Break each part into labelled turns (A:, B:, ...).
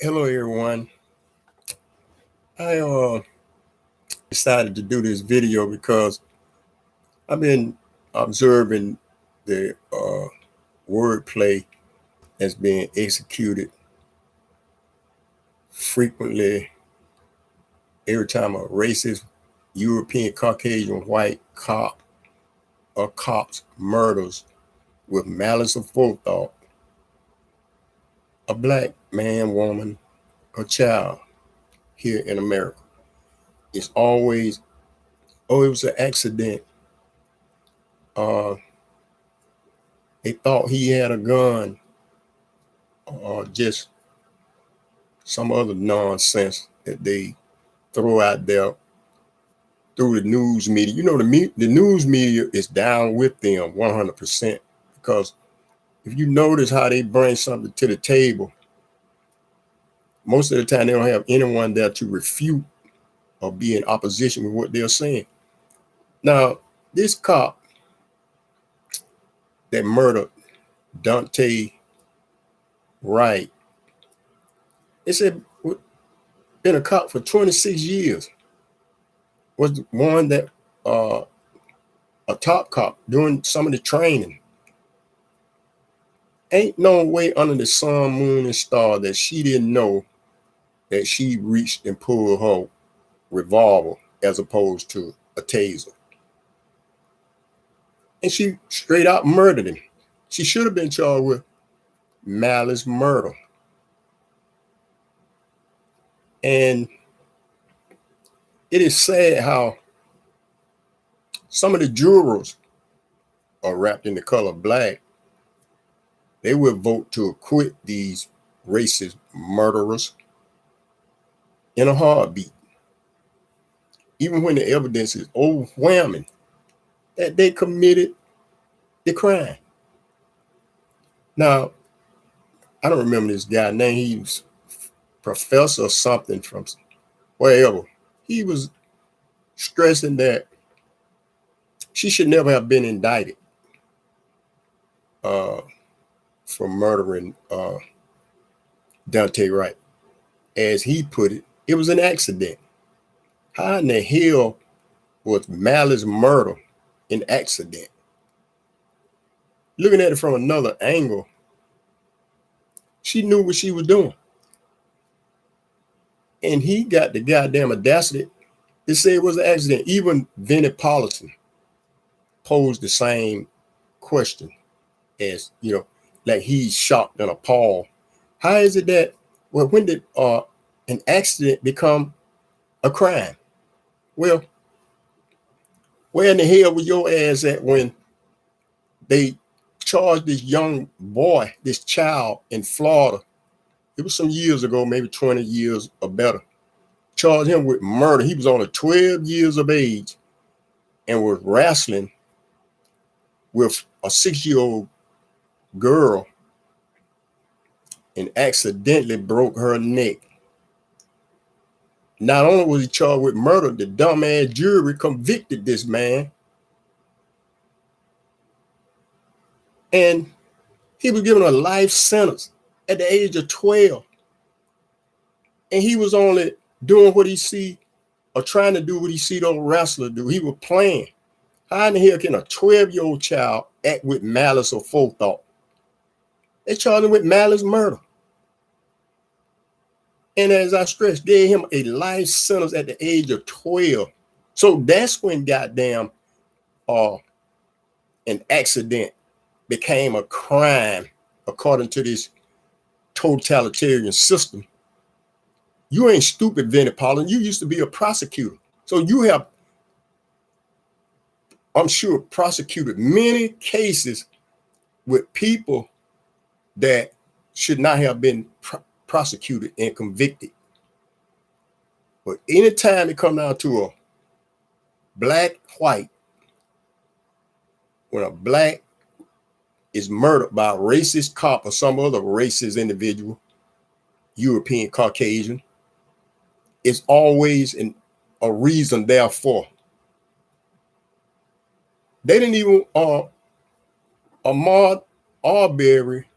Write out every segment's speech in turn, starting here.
A: Hello, everyone. I decided to do this video because I've been observing the wordplay that's being executed frequently every time a racist European Caucasian white cop or cops murders with malice of forethought a black man, woman, or child here in America. It's always, oh, it was an accident. Uh, they thought he had a gun, or just some other nonsense that they throw out there through the news media. You know, the news media is down with them 100% because if you notice how they bring something to the table, most of the time they don't have anyone there to refute or be in opposition with what they're saying. Now, this cop that murdered Dante Wright, they said been a cop for 26 years, was the one that uh, a top cop doing some of the training. Ain't no way under the sun, moon, and star that she didn't know that she reached and pulled her revolver as opposed to a taser. And she straight out murdered him. She should have been charged with malice murder. And it is sad how some of the jurors are wrapped in the color black. They will vote to acquit these racist murderers in a heartbeat, even when the evidence is overwhelming that they committed the crime. Now, I don't remember this guy's name. He was professor or something from wherever. He was stressing that she should never have been indicted uh, for murdering Dante Wright. As he put it was an accident. How in the hell was malice murder an accident? Looking at it from another angle, she knew what she was doing. And he got the goddamn audacity to say it was an accident. Even Vinnie Paulson posed the same question as, like he's shocked and appalled. How is it that, well, when did an accident become a crime? Well, where in the hell was your ass at when they charged this young boy, this child in Florida? It was some years ago, maybe 20 years or better. Charged him with murder. He was only 12 years of age and was wrestling with a 6-year-old girl and accidentally broke her neck. Not only was he charged with murder, the dumbass jury convicted this man. And he was given a life sentence at the age of 12. And he was only doing what he see or trying to do what he see those wrestlers do. He was playing. How in the hell can a 12-year-old child act with malice or forethought? They charged him with malice murder. And as I stressed, gave him a life sentence at the age of 12. So that's when goddamn an accident became a crime according to this totalitarian system. You ain't stupid, Vinnie Paulin. You used to be a prosecutor. So you have, I'm sure, prosecuted many cases with people that should not have been prosecuted and convicted. But anytime it comes down to a black, white, when a black is murdered by a racist cop or some other racist individual, European Caucasian, it's always a reason therefore. They didn't even, Ahmaud Arbery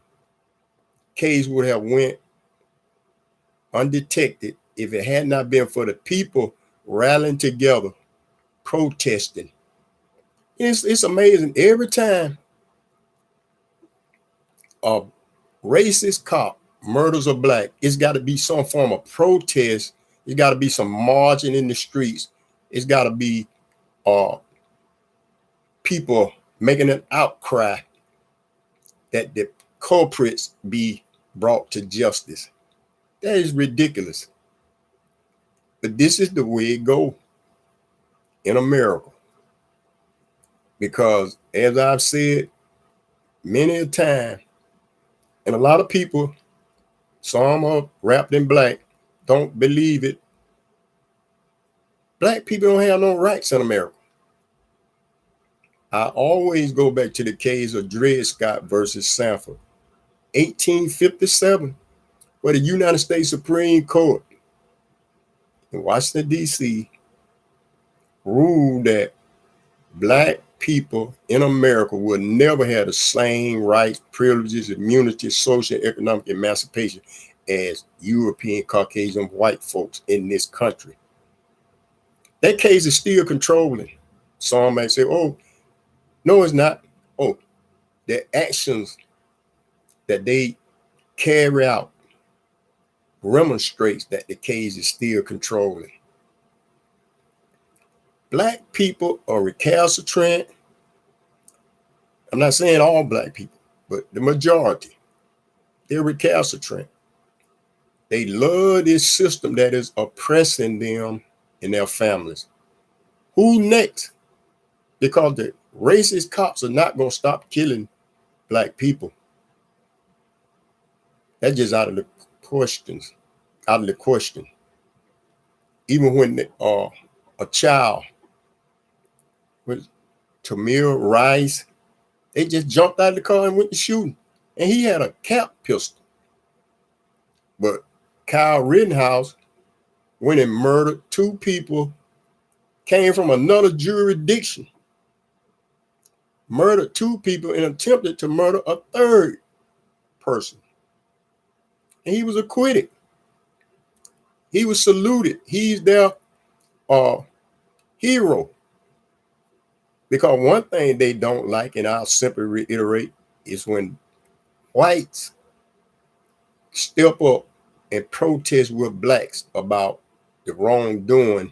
A: case would have went undetected if it had not been for the people rallying together, protesting. It's amazing. Every time a racist cop murders a black, it's got to be some form of protest. It's got to be some marching in the streets. It's got to be people making an outcry that the culprits be brought to justice. That is ridiculous. But this is the way it goes in America. Because as I've said many a time, and a lot of people, some are wrapped in black, don't believe it. Black people don't have no rights in America. I always go back to the case of Dred Scott versus Sanford, 1857, where the United States Supreme Court in Washington, D.C. ruled that black people in America would never have the same rights, privileges, immunity, social, economic emancipation as European, Caucasian, white folks in this country. That case is still controlling. Some may say, oh, no, it's not. Oh, the actions that they carry out demonstrates that the case is still controlling. Black people are recalcitrant. I'm not saying all black people, but the majority, they're recalcitrant. They love this system that is oppressing them and their families. Who next? Because the racist cops are not going to stop killing black people. That's just out of the questions, out of the question. Even when a child with Tamir Rice, they just jumped out of the car and went to shooting. And he had a cap pistol. But Kyle Rittenhouse went and murdered two people, came from another jurisdiction, murdered two people and attempted to murder a third person. And he was acquitted. He was saluted. He's their hero. Because one thing they don't like, and I'll simply reiterate, is when whites step up and protest with blacks about the wrongdoing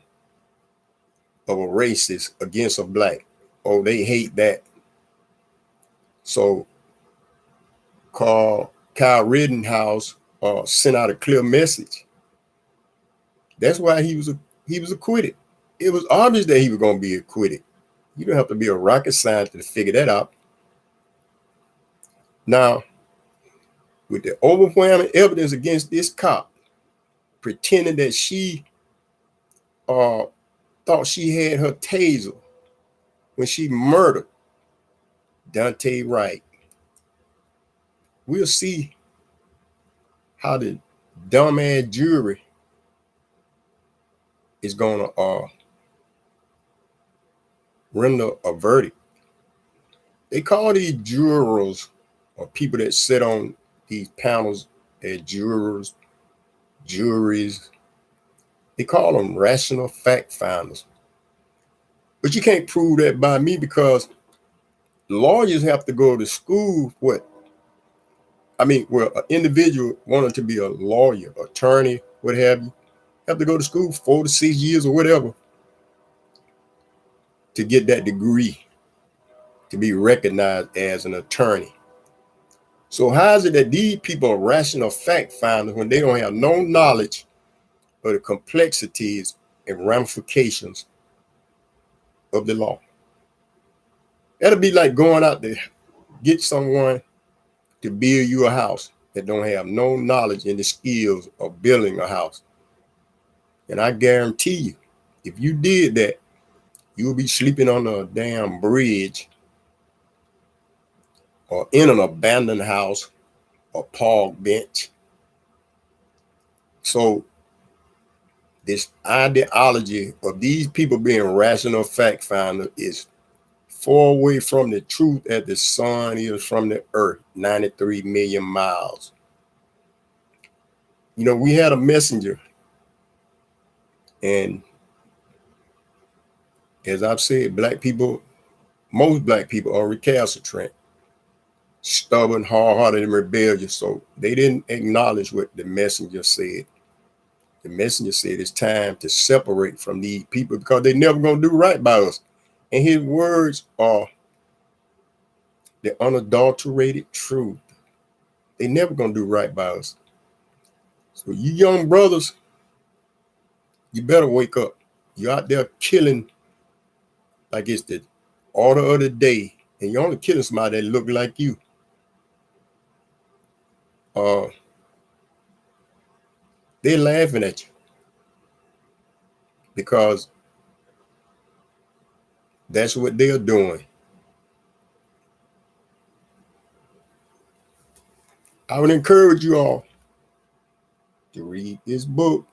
A: of a racist against a black. Oh, they hate that. So Kyle Rittenhouse sent out a clear message. That's why he was acquitted. It was obvious that he was going to be acquitted. You don't have to be a rocket scientist to figure that out. Now, with the overwhelming evidence against this cop, pretending that she thought she had her taser when she murdered Dante Wright, we'll see how the dumbass jury is going to render a verdict. They call these jurors or people that sit on these panels as jurors, juries. They call them rational fact finders. But you can't prove that by me because lawyers have to go to school. An individual wanting to be a lawyer, attorney, what have you, have to go to school 4 to 6 years or whatever to get that degree, to be recognized as an attorney. So how is it that these people are rational fact finders when they don't have no knowledge of the complexities and ramifications of the law? That'll be like going out to get someone to build you a house that don't have no knowledge and the skills of building a house. And I guarantee you, if you did that, you'll be sleeping on a damn bridge or in an abandoned house or park bench. So this ideology of these people being rational fact finder is far away from the truth as the sun is from the earth, 93 million miles. You know, we had a messenger, and as I've said, most black people are recalcitrant, stubborn, hard-hearted, and rebellious. So they didn't acknowledge what the messenger said. The messenger said it's time to separate from these people because they're never going to do right by us. And his words are the unadulterated truth. They never going to do right by us. So you young brothers, you better wake up. You're out there killing like it's the order of the day, and you're only killing somebody that look like you. They're laughing at you because that's what they're doing. I would encourage you all to read this book,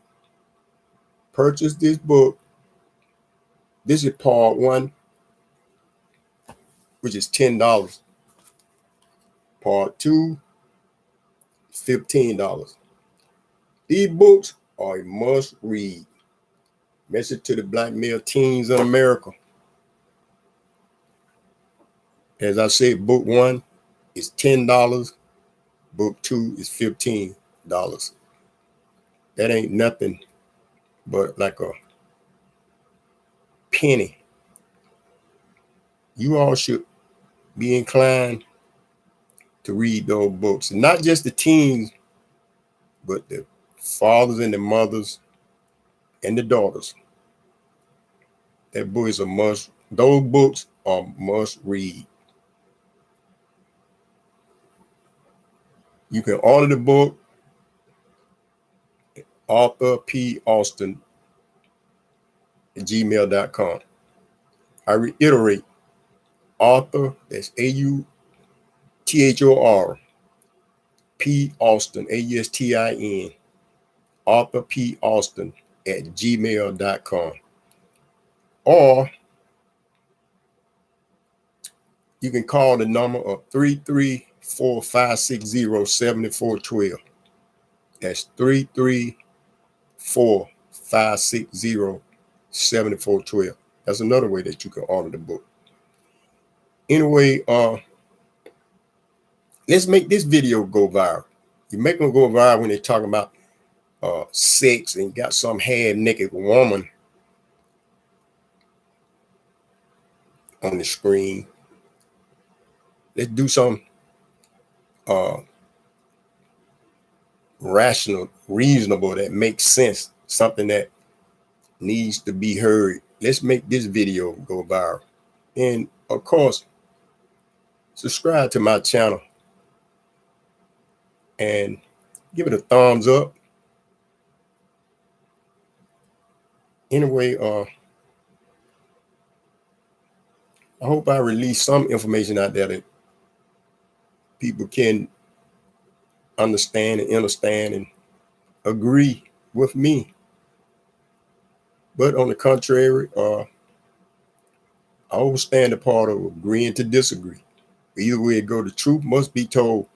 A: purchase this book. This is part 1, which is $10. Part 2, $15. These books are a must read. Message to the black male teens in America. As I said, book 1 is $10. Book 2 is $15. That ain't nothing but like a penny. You all should be inclined to read those books. And not just the teens, but the fathers and the mothers and the daughters. That book is a must. Those books are must read. You can order the book, Author P. Austin at gmail.com. I reiterate, author, that's AUTHOR, P. Austin, AUSTIN, Author P. Austin at gmail.com. Or you can call the number of 334-560-7412. That's 334-560-7412. That's another way that you can order the book. Anyway, let's make this video go viral. You make them go viral when they're talking about sex and got some half-naked woman on the screen. Let's do some rational, reasonable, that makes sense, something that needs to be heard. Let's make this video go viral. And of course, subscribe to my channel and give it a thumbs up. Anyway, I hope I release some information out there that people can understand and understand and agree with me. But on the contrary, I always stand a part of agreeing to disagree. Either way it go, the truth must be told,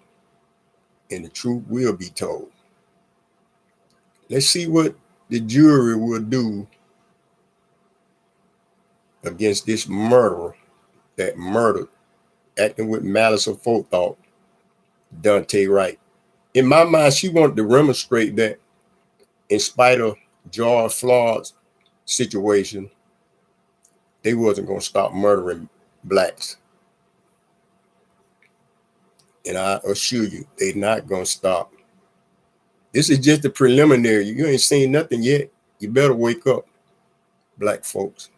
A: and the truth will be told. Let's see what the jury will do against this murderer that murdered, acting with malice aforethought, Dante Wright. In my mind, she wanted to demonstrate that in spite of George Floyd's situation, they wasn't going to stop murdering blacks. And I assure you, they're not going to stop. This is just the preliminary. You ain't seen nothing yet. You better wake up, black folks.